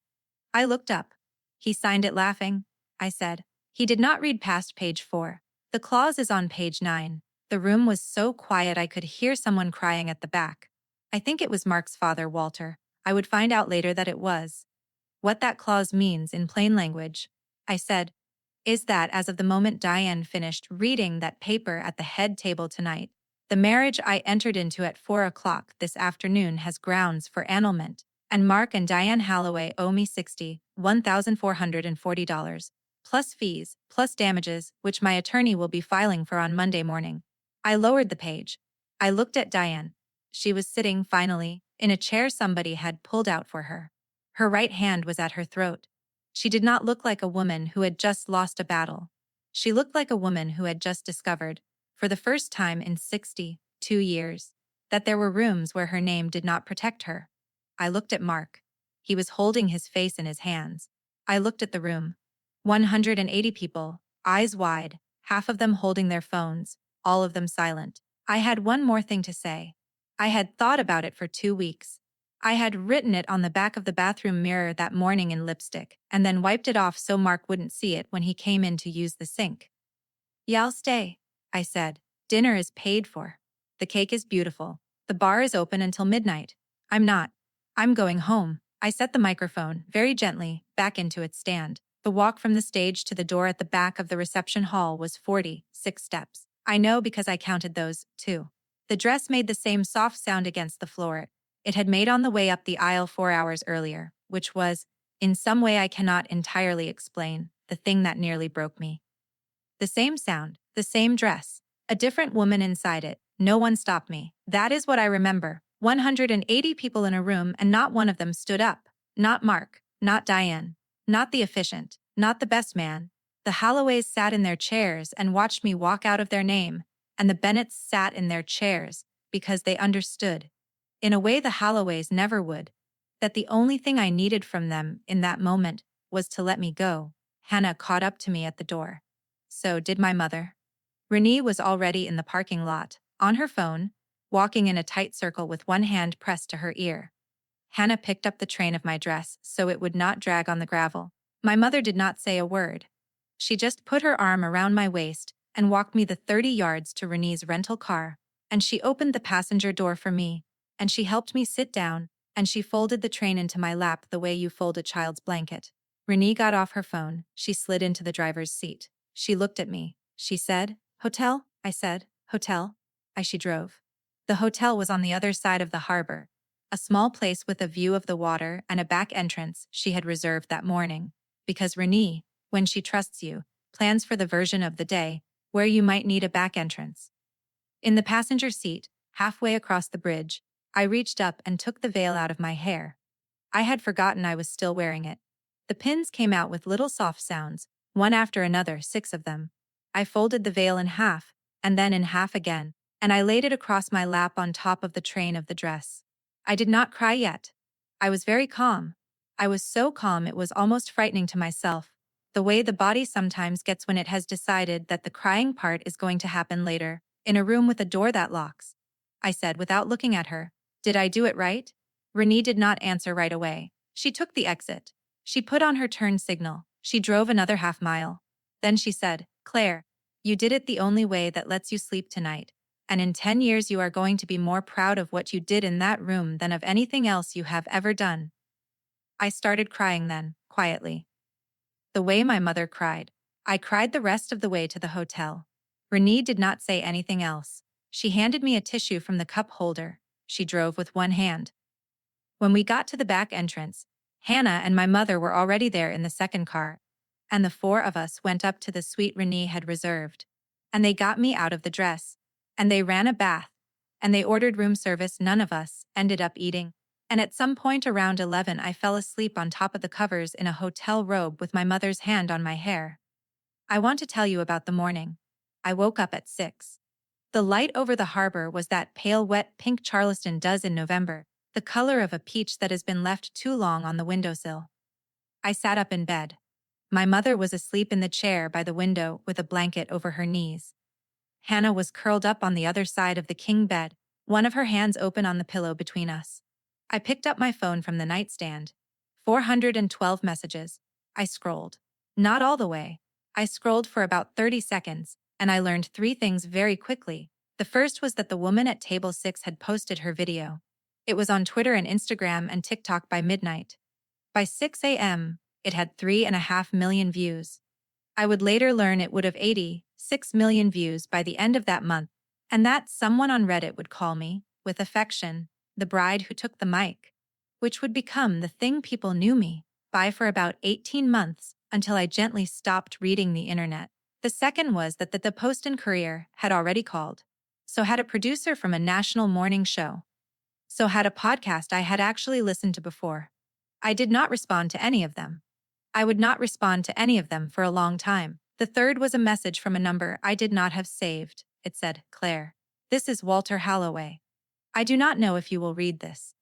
I looked up. "He signed it laughing," I said. He did not read past page 4. "The clause is on page 9. The room was so quiet I could hear someone crying at the back. I think it was Mark's father, Walter. I would find out later that it was. What that clause means in plain language," I said, "is that as of the moment Diane finished reading that paper at the head table tonight, the marriage I entered into at 4 o'clock this afternoon has grounds for annulment, and Mark and Diane Holloway owe me $61,440, plus fees, plus damages, which my attorney will be filing for on Monday morning." I lowered the page. I looked at Diane. She was sitting, finally, in a chair somebody had pulled out for her. Her right hand was at her throat. She did not look like a woman who had just lost a battle. She looked like a woman who had just discovered, for the first time in 62 years, that there were rooms where her name did not protect her. I looked at Mark. He was holding his face in his hands. I looked at the room. 180 people, eyes wide, half of them holding their phones, all of them silent. I had one more thing to say. I had thought about it for 2 weeks. I had written it on the back of the bathroom mirror that morning in lipstick, and then wiped it off so Mark wouldn't see it when he came in to use the sink. "Yeah, I'll stay," I said. "Dinner is paid for. The cake is beautiful. The bar is open until midnight. I'm not. I'm going home." I set the microphone, very gently, back into its stand. The walk from the stage to the door at the back of the reception hall was 46 steps. I know because I counted those, too. The dress made the same soft sound against the floor it had made on the way up the aisle 4 hours earlier, which was, in some way I cannot entirely explain, the thing that nearly broke me. The same sound, the same dress, a different woman inside it. No one stopped me. That is what I remember. 180 people in a room and not one of them stood up. Not Mark, not Diane, not the efficient, not the best man. The Holloways sat in their chairs and watched me walk out of their name, and the Bennetts sat in their chairs because they understood, in a way the Holloways never would, that the only thing I needed from them in that moment was to let me go. Hannah caught up to me at the door. So did my mother. Renee was already in the parking lot, on her phone, walking in a tight circle with one hand pressed to her ear. Hannah picked up the train of my dress so it would not drag on the gravel. My mother did not say a word. She just put her arm around my waist and walked me the 30 yards to Renee's rental car, and she opened the passenger door for me, and she helped me sit down, and she folded the train into my lap the way you fold a child's blanket. Renee got off her phone. She slid into the driver's seat. She looked at me. She said, Hotel? I said. Hotel? She drove. The hotel was on the other side of the harbor, a small place with a view of the water and a back entrance she had reserved that morning, because Renee, when she trusts you, plans for the version of the day where you might need a back entrance. In the passenger seat, halfway across the bridge, I reached up and took the veil out of my hair. I had forgotten I was still wearing it. The pins came out with little soft sounds, one after another, 6 of them. I folded the veil in half, and then in half again, and I laid it across my lap on top of the train of the dress. I did not cry yet. I was very calm. I was so calm it was almost frightening to myself, the way the body sometimes gets when it has decided that the crying part is going to happen later, in a room with a door that locks. I said without looking at her, "Did I do it right?" Renee did not answer right away. She took the exit. She put on her turn signal. She drove another half-mile. Then she said, "Claire, you did it the only way that lets you sleep tonight, and in 10 years you are going to be more proud of what you did in that room than of anything else you have ever done." I started crying then, quietly. The way my mother cried. I cried the rest of the way to the hotel. Renee did not say anything else. She handed me a tissue from the cup holder. She drove with one hand. When we got to the back entrance, Hannah and my mother were already there in the second car, and the 4 of us went up to the suite Renee had reserved. And they got me out of the dress, and they ran a bath, and they ordered room service. None of us ended up eating, and at some point around 11 I fell asleep on top of the covers in a hotel robe with my mother's hand on my hair. I want to tell you about the morning. I woke up at 6. The light over the harbor was that pale wet pink Charleston does in November, the color of a peach that has been left too long on the windowsill. I sat up in bed. My mother was asleep in the chair by the window with a blanket over her knees. Hannah was curled up on the other side of the king bed, one of her hands open on the pillow between us. I picked up my phone from the nightstand. 412 messages. I scrolled. Not all the way. I scrolled for about 30 seconds, and I learned 3 things very quickly. The first was that the woman at table 6 had posted her video. It was on Twitter and Instagram and TikTok by midnight. By 6 a.m., it had 3.5 million views. I would later learn it would have 86 million views by the end of that month, and that someone on Reddit would call me, with affection, the bride who took the mic, which would become the thing people knew me by for about 18 months until I gently stopped reading the internet. The second was that the Post and Courier had already called. So had a producer from a national morning show. So had a podcast I had actually listened to before. I did not respond to any of them. I would not respond to any of them for a long time. The third was a message from a number I did not have saved. It said, "Claire, this is Walter Holloway. I do not know if you will read this.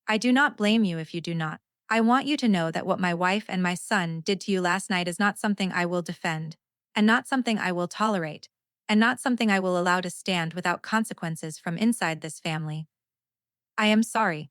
I do not blame you if you do not. I want you to know that what my wife and my son did to you last night is not something I will defend, and not something I will tolerate, and not something I will allow to stand without consequences from inside this family. I am sorry.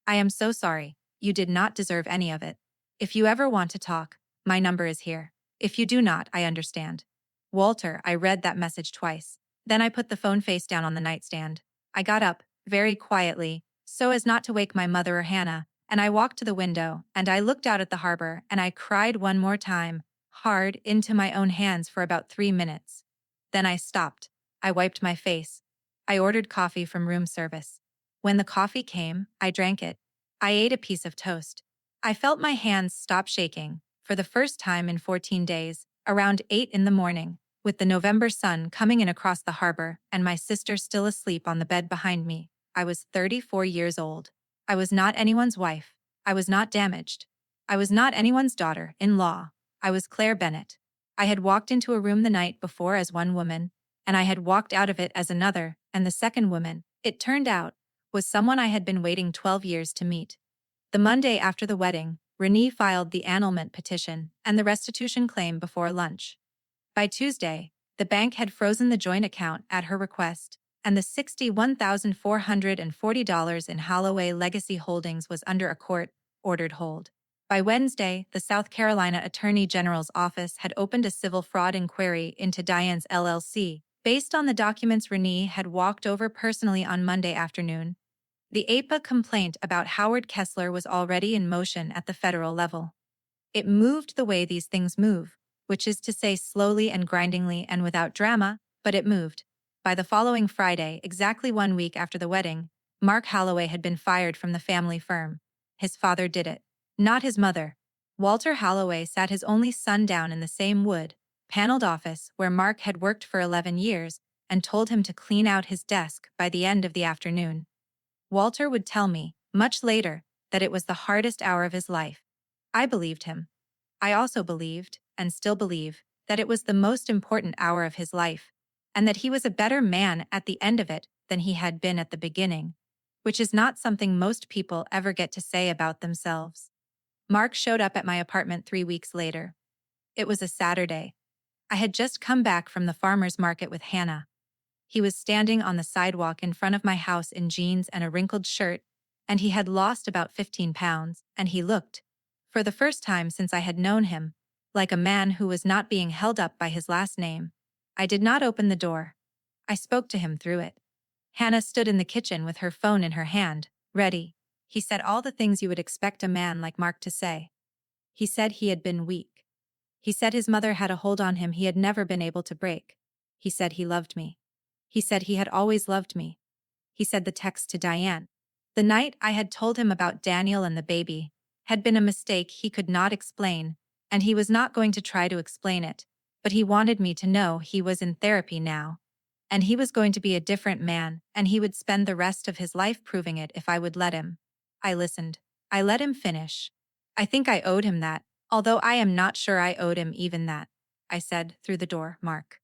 I am so sorry. You did not deserve any of it. If you ever want to talk, my number is here. If you do not, I understand. Walter." I read that message twice. Then I put the phone face down on the nightstand. I got up, very quietly, so as not to wake my mother or Hannah, and I walked to the window, and I looked out at the harbor, and I cried one more time, hard into my own hands for about 3 minutes. Then I stopped. I wiped my face. I ordered coffee from room service. When the coffee came, I drank it. I ate a piece of toast. I felt my hands stop shaking, for the first time in 14 days, around 8 in the morning, with the November sun coming in across the harbor and my sister still asleep on the bed behind me. I was 34 years old. I was not anyone's wife. I was not damaged. I was not anyone's daughter-in-law. I was Claire Bennett. I had walked into a room the night before as one woman, and I had walked out of it as another, and the second woman, it turned out, was someone I had been waiting 12 years to meet. The Monday after the wedding, Renee filed the annulment petition and the restitution claim before lunch. By Tuesday, the bank had frozen the joint account at her request, and the $61,440 in Holloway Legacy Holdings was under a court-ordered hold. By Wednesday, the South Carolina Attorney General's office had opened a civil fraud inquiry into Diane's LLC, based on the documents Renee had walked over personally on Monday afternoon. The APA complaint about Howard Kessler was already in motion at the federal level. It moved the way these things move, which is to say slowly and grindingly and without drama, But it moved. By the following Friday, exactly 1 week after the wedding, Mark Holloway had been fired from the family firm. His father did it, not his mother. Walter Holloway sat his only son down in the same wood, paneled office where Mark had worked for 11 years and told him to clean out his desk by the end of the afternoon. Walter would tell me, much later, that it was the hardest hour of his life. I believed him. I also believed, and still believe, that it was the most important hour of his life, and that he was a better man at the end of it than he had been at the beginning, which is not something most people ever get to say about themselves. Mark showed up at my apartment 3 weeks later. It was a Saturday. I had just come back from the farmer's market with Hannah. He was standing on the sidewalk in front of my house in jeans and a wrinkled shirt, and he had lost about 15 pounds, and he looked, for the first time since I had known him, like a man who was not being held up by his last name. I did not open the door. I spoke to him through it. Hannah stood in the kitchen with her phone in her hand, ready. He said all the things you would expect a man like Mark to say. He said he had been weak. He said his mother had a hold on him he had never been able to break. He said he loved me. He said he had always loved me. He said the text to Diane, the night I had told him about Daniel and the baby, had been a mistake he could not explain, and he was not going to try to explain it, but he wanted me to know he was in therapy now, and he was going to be a different man, and he would spend the rest of his life proving it if I would let him. I listened. I let him finish. I think I owed him that, although I am not sure I owed him even that. I said, through the door, Mark.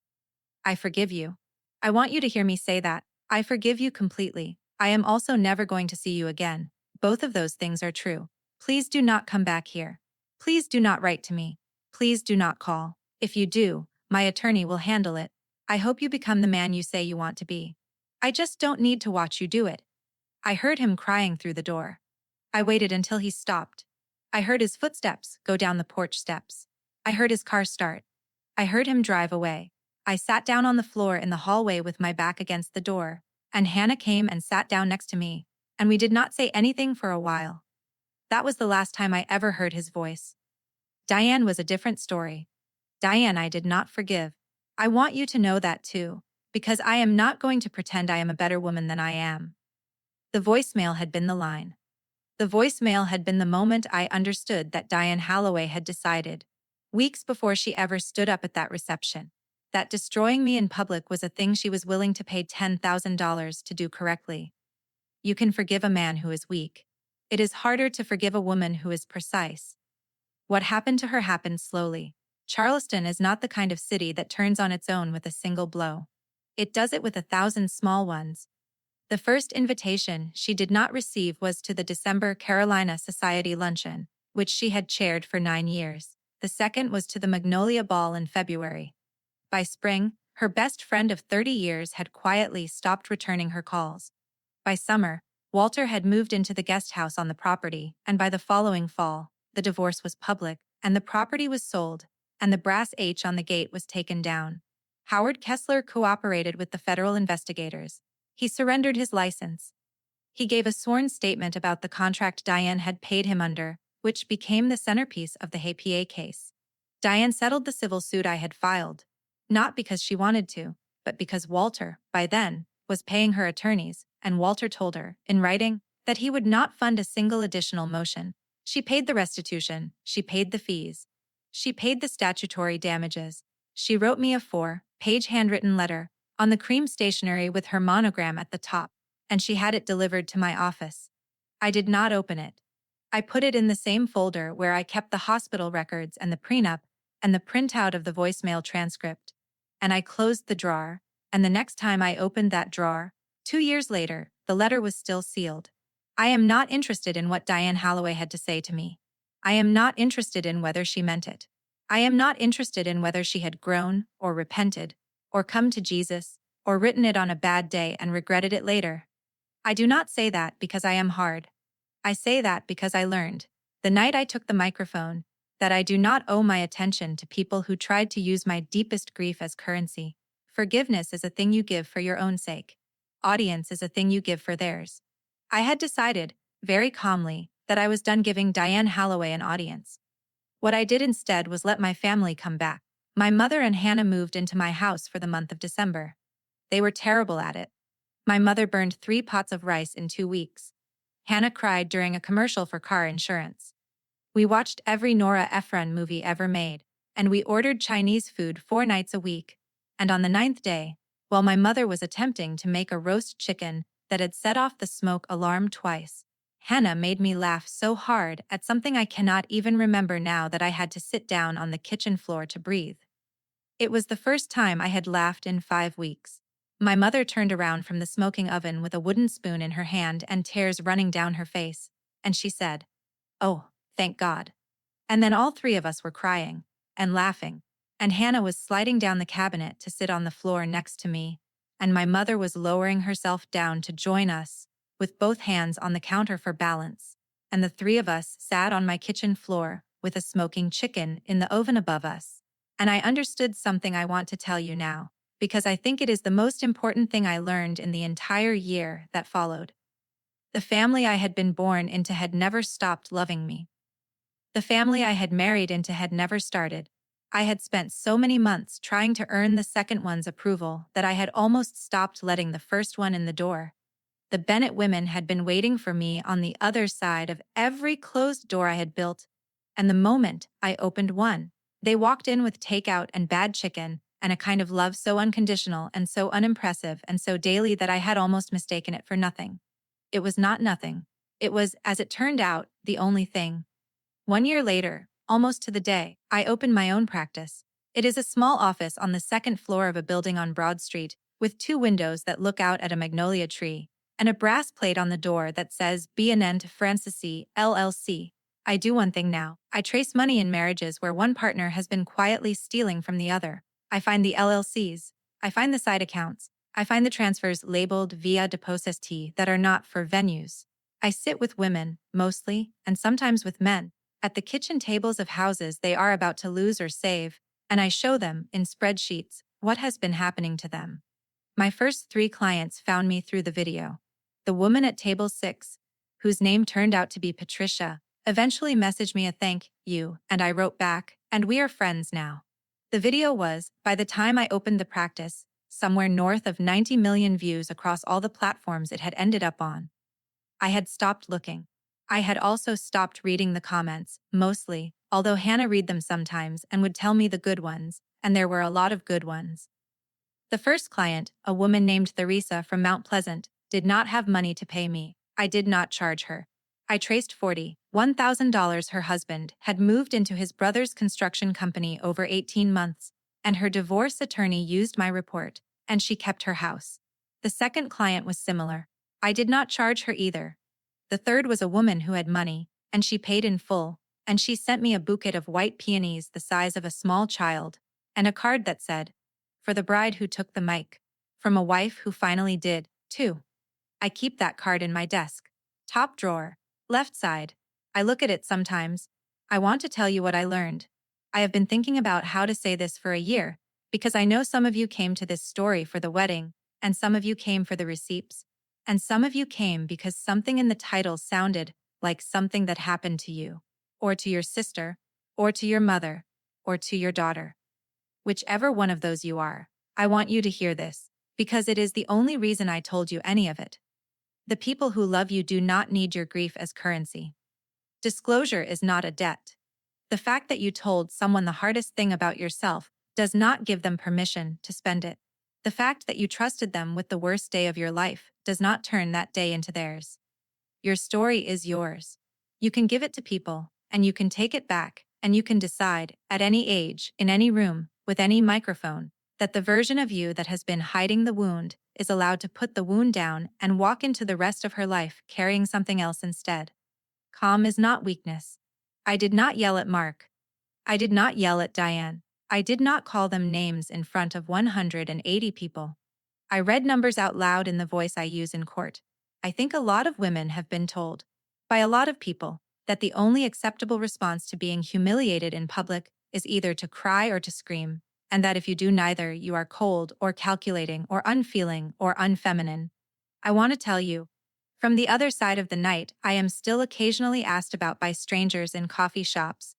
I forgive you. I want you to hear me say that. I forgive you completely. I am also never going to see you again. Both of those things are true. Please do not come back here. Please do not write to me. Please do not call. If you do, my attorney will handle it. I hope you become the man you say you want to be. I just don't need to watch you do it. I heard him crying through the door. I waited until he stopped. I heard his footsteps go down the porch steps. I heard his car start. I heard him drive away. I sat down on the floor in the hallway with my back against the door, and Hannah came and sat down next to me, and we did not say anything for a while. That was the last time I ever heard his voice. Diane was a different story. Diane I did not forgive. I want you to know that too, because I am not going to pretend I am a better woman than I am. The voicemail had been the line. The voicemail had been the moment I understood that Diane Holloway had decided, weeks before she ever stood up at that reception, that destroying me in public was a thing she was willing to pay $10,000 to do correctly. You can forgive a man who is weak. It is harder to forgive a woman who is precise. What happened to her happened slowly. Charleston is not the kind of city that turns on its own with a single blow. It does it with 1,000 small ones. The first invitation she did not receive was to the December Carolina Society Luncheon, which she had chaired for 9 years. The second was to the Magnolia Ball in February. By spring, her best friend of 30 years had quietly stopped returning her calls. By summer, Walter had moved into the guest house on the property, and by the following fall, the divorce was public, and the property was sold, and the brass H on the gate was taken down. Howard Kessler cooperated with the federal investigators. He surrendered his license. He gave a sworn statement about the contract Diane had paid him under, which became the centerpiece of the HPA case. Diane settled the civil suit I had filed, not because she wanted to, but because Walter, by then, was paying her attorneys, and Walter told her, in writing, that he would not fund a single additional motion. She paid the restitution, she paid the fees. She paid the statutory damages. She wrote me a 4-page handwritten letter, on the cream stationery with her monogram at the top, and she had it delivered to my office. I did not open it. I put it in the same folder where I kept the hospital records and the prenup and the printout of the voicemail transcript. And I closed the drawer, and the next time I opened that drawer, 2 years later, the letter was still sealed. I am not interested in what Diane Holloway had to say to me. I am not interested in whether she meant it. I am not interested in whether she had grown, or repented, or come to Jesus, or written it on a bad day and regretted it later. I do not say that because I am hard. I say that because I learned, the night I took the microphone, that I do not owe my attention to people who tried to use my deepest grief as currency. Forgiveness is a thing you give for your own sake. Audience is a thing you give for theirs. I had decided, very calmly, that I was done giving Diane Holloway an audience. What I did instead was let my family come back. My mother and Hannah moved into my house for the month of December. They were terrible at it. My mother burned 3 pots of rice in 2 weeks. Hannah cried during a commercial for car insurance. We watched every Nora Ephron movie ever made, and we ordered Chinese food 4 nights a week. And on the 9th day, while my mother was attempting to make a roast chicken that had set off the smoke alarm twice, Hannah made me laugh so hard at something I cannot even remember now that I had to sit down on the kitchen floor to breathe. It was the first time I had laughed in 5 weeks. My mother turned around from the smoking oven with a wooden spoon in her hand and tears running down her face, and she said, "Oh, thank God." And then all 3 of us were crying and laughing, and Hannah was sliding down the cabinet to sit on the floor next to me, and my mother was lowering herself down to join us, with both hands on the counter for balance, and the 3 of us sat on my kitchen floor with a smoking chicken in the oven above us. And I understood something I want to tell you now, because I think it is the most important thing I learned in the entire year that followed. The family I had been born into had never stopped loving me. The family I had married into had never started. I had spent so many months trying to earn the second one's approval that I had almost stopped letting the first one in the door. The Bennett women had been waiting for me on the other side of every closed door I had built, and the moment I opened one, they walked in with takeout and bad chicken and a kind of love so unconditional and so unimpressive and so daily that I had almost mistaken it for nothing. It was not nothing. It was, as it turned out, the only thing. 1 year later, almost to the day, I opened my own practice. It is a small office on the 2nd floor of a building on Broad Street, with 2 windows that look out at a magnolia tree, and a brass plate on the door that says B&N Francesi, LLC. I do one thing now. I trace money in marriages where one partner has been quietly stealing from the other. I find the LLCs. I find the side accounts. I find the transfers labeled via depositi that are not for venues. I sit with women, mostly, and sometimes with men, at the kitchen tables of houses they are about to lose or save, and I show them, in spreadsheets, what has been happening to them. My first 3 clients found me through the video. The woman at table 6, whose name turned out to be Patricia, eventually messaged me a thank you, and I wrote back, and we are friends now. The video was, by the time I opened the practice, somewhere north of 90 million views across all the platforms it had ended up on. I had stopped looking. I had also stopped reading the comments, mostly, although Hannah read them sometimes and would tell me the good ones, and there were a lot of good ones. The first client, a woman named Theresa from Mount Pleasant, did not have money to pay me. I did not charge her. I traced $41,000 her husband had moved into his brother's construction company over 18 months, and her divorce attorney used my report, and she kept her house. The second client was similar. I did not charge her either. The third was a woman who had money, and she paid in full, and she sent me a bouquet of white peonies the size of a small child, and a card that said, "For the bride who took the mic," from a wife who finally did, too. I keep that card in my desk. Top drawer, left side. I look at it sometimes. I want to tell you what I learned. I have been thinking about how to say this for a year, because I know some of you came to this story for the wedding, and some of you came for the receipts, and some of you came because something in the title sounded like something that happened to you, or to your sister, or to your mother, or to your daughter. Whichever one of those you are, I want you to hear this, because it is the only reason I told you any of it. The people who love you do not need your grief as currency. Disclosure is not a debt. The fact that you told someone the hardest thing about yourself does not give them permission to spend it. The fact that you trusted them with the worst day of your life does not turn that day into theirs. Your story is yours. You can give it to people, and you can take it back, and you can decide, at any age, in any room, with any microphone, that the version of you that has been hiding the wound is allowed to put the wound down and walk into the rest of her life carrying something else instead. Calm is not weakness. I did not yell at Mark. I did not yell at Diane. I did not call them names in front of 180 people. I read numbers out loud in the voice I use in court. I think a lot of women have been told, by a lot of people, that the only acceptable response to being humiliated in public is either to cry or to scream, and that if you do neither, you are cold or calculating or unfeeling or unfeminine. I want to tell you, from the other side of the night, I am still occasionally asked about by strangers in coffee shops.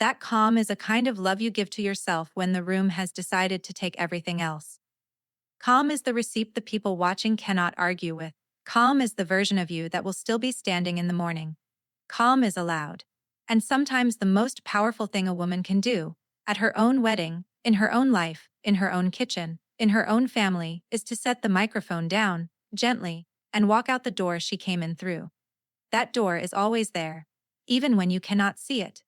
That calm is a kind of love you give to yourself when the room has decided to take everything else. Calm is the receipt the people watching cannot argue with. Calm is the version of you that will still be standing in the morning. Calm is allowed. And sometimes the most powerful thing a woman can do, at her own wedding, in her own life, in her own kitchen, in her own family, is to set the microphone down, gently, and walk out the door she came in through. That door is always there, even when you cannot see it.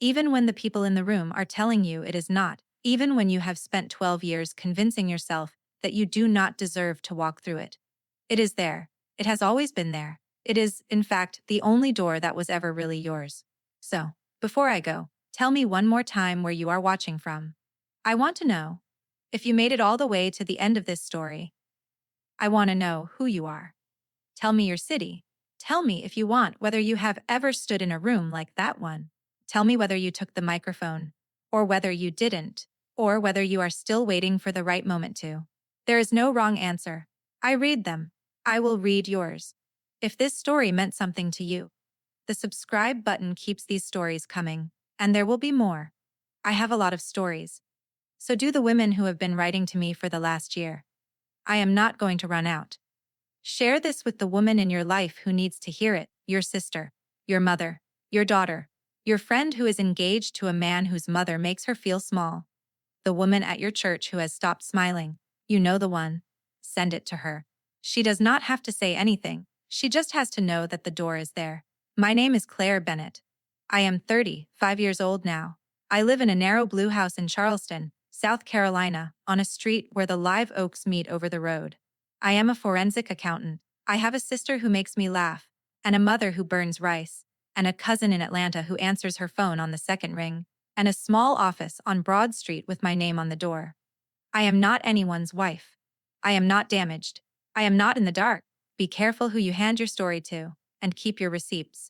Even when the people in the room are telling you it is not, even when you have spent 12 years convincing yourself that you do not deserve to walk through it. It is there. It has always been there. It is, in fact, the only door that was ever really yours. So, before I go, tell me one more time where you are watching from. I want to know. If you made it all the way to the end of this story, I want to know who you are. Tell me your city. Tell me, if you want, whether you have ever stood in a room like that one. Tell me whether you took the microphone, or whether you didn't, or whether you are still waiting for the right moment to. There is no wrong answer. I read them. I will read yours. If this story meant something to you, the subscribe button keeps these stories coming, and there will be more. I have a lot of stories. So do the women who have been writing to me for the last year. I am not going to run out. Share this with the woman in your life who needs to hear it, your sister, your mother, your daughter, your friend who is engaged to a man whose mother makes her feel small, the woman at your church who has stopped smiling. You know the one. Send it to her. She does not have to say anything. She just has to know that the door is there. My name is Claire Bennett. I am 35 years old now. I live in a narrow blue house in Charleston, South Carolina, on a street where the live oaks meet over the road. I am a forensic accountant. I have a sister who makes me laugh, and a mother who burns rice, and a cousin in Atlanta who answers her phone on the second ring, and a small office on Broad Street with my name on the door. I am not anyone's wife. I am not damaged. I am not in the dark. Be careful who you hand your story to, and keep your receipts.